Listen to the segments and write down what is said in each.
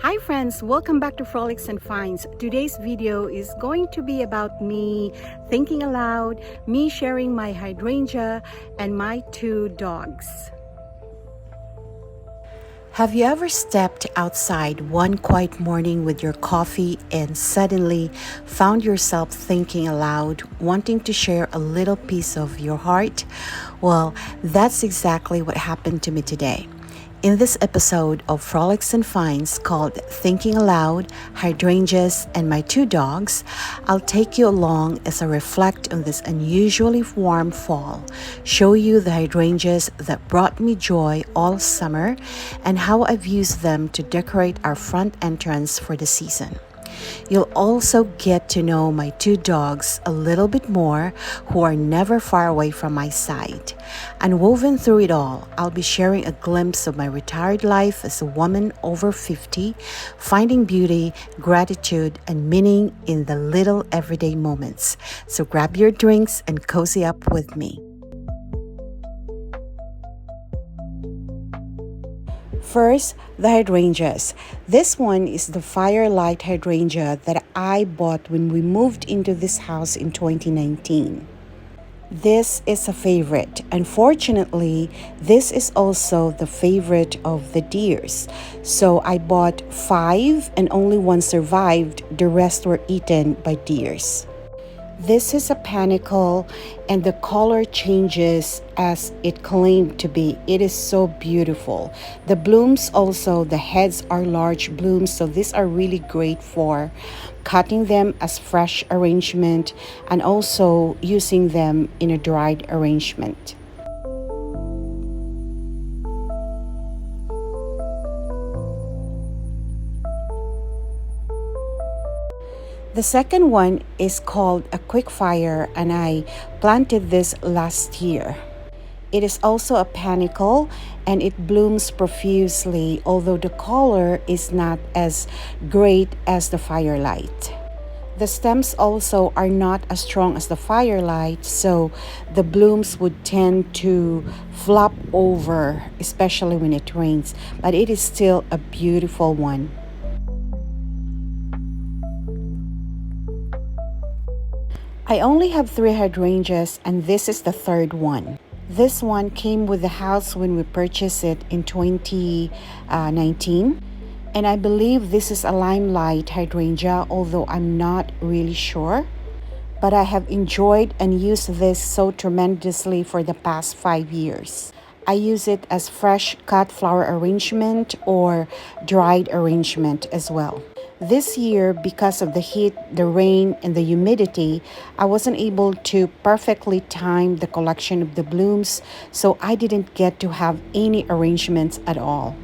Hi friends, welcome back to Frolics and Finds. Today's video is going to be about me thinking aloud, me sharing my hydrangea, and my two dogs. Have you ever stepped outside one quiet morning with your coffee and suddenly found yourself thinking aloud, wanting to share a little piece of your heart? Well, that's exactly what happened to me today. In this episode of Frolics and Finds called Thinking Aloud, Hydrangeas, and My Two Dogs, I'll take you along as I reflect on this unusually warm fall, show you the hydrangeas that brought me joy all summer, and how I've used them to decorate our front entrance for the season. You'll also get to know my two dogs a little bit more, who are never far away from my side. And woven through it all, I'll be sharing a glimpse of my retired life as a woman over 50, finding beauty, gratitude, and meaning in the little everyday moments. So grab your drinks and cozy up with me. First, the hydrangeas. This one is the firelight hydrangea that I bought when we moved into this house in 2019. This is a favorite. Unfortunately, this is also the favorite of the deers. So I bought 5 and only one survived. The rest were eaten by deers. This is a panicle and the color changes as it claimed to be. It is so beautiful. The blooms also, the heads are large blooms, so these are really great for cutting them as fresh arrangement and also using them in a dried arrangement. The second one is called a quick fire, and I planted this last year. It is also a panicle and it blooms profusely, although the color is not as great as the firelight. The stems also are not as strong as the firelight, so the blooms would tend to flop over, especially when it rains, but it is still a beautiful one. I only have 3 hydrangeas and this is the third one. This one came with the house when we purchased it in 2019. And I believe this is a limelight hydrangea, although I'm not really sure. But I have enjoyed and used this so tremendously for the past 5 years. I use it as fresh cut flower arrangement or dried arrangement as well. This year, because of the heat, the rain, and the humidity, I wasn't able to perfectly time the collection of the blooms, so I didn't get to have any arrangements at all.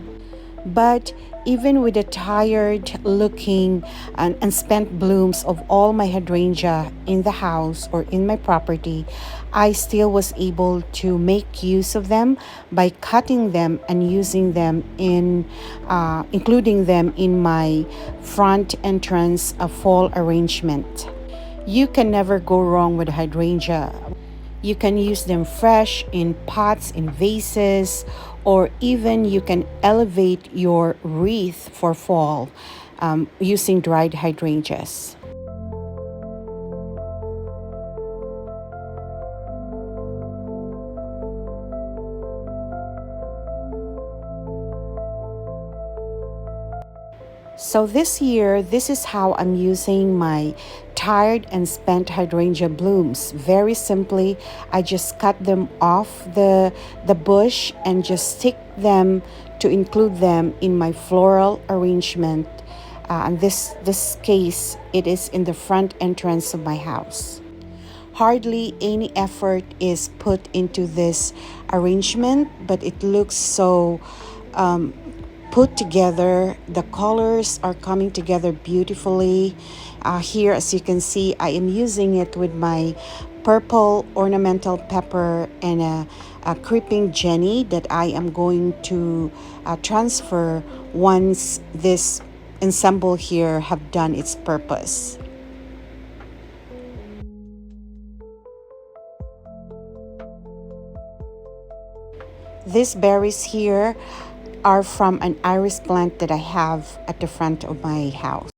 But even with the tired looking and spent blooms of all my hydrangea in the house or in my property, I still was able to make use of them by cutting them and using them including them in my front entrance fall arrangement. You can never go wrong with hydrangea. You can use them fresh in pots, in vases, or even you can elevate your wreath for fall using dried hydrangeas. So this year, this is how I'm using my tired and spent hydrangea blooms. Very simply, I just cut them off the bush and just stick them to include them in my floral arrangement. And this case, it is in the front entrance of my house. Hardly any effort is put into this arrangement, but it looks so put together. The colors are coming together beautifully. Here, as you can see, I am using it with my purple ornamental pepper and a creeping jenny that I am going to transfer once this ensemble here have done its purpose. These berries here are from an iris plant that I have at the front of my house.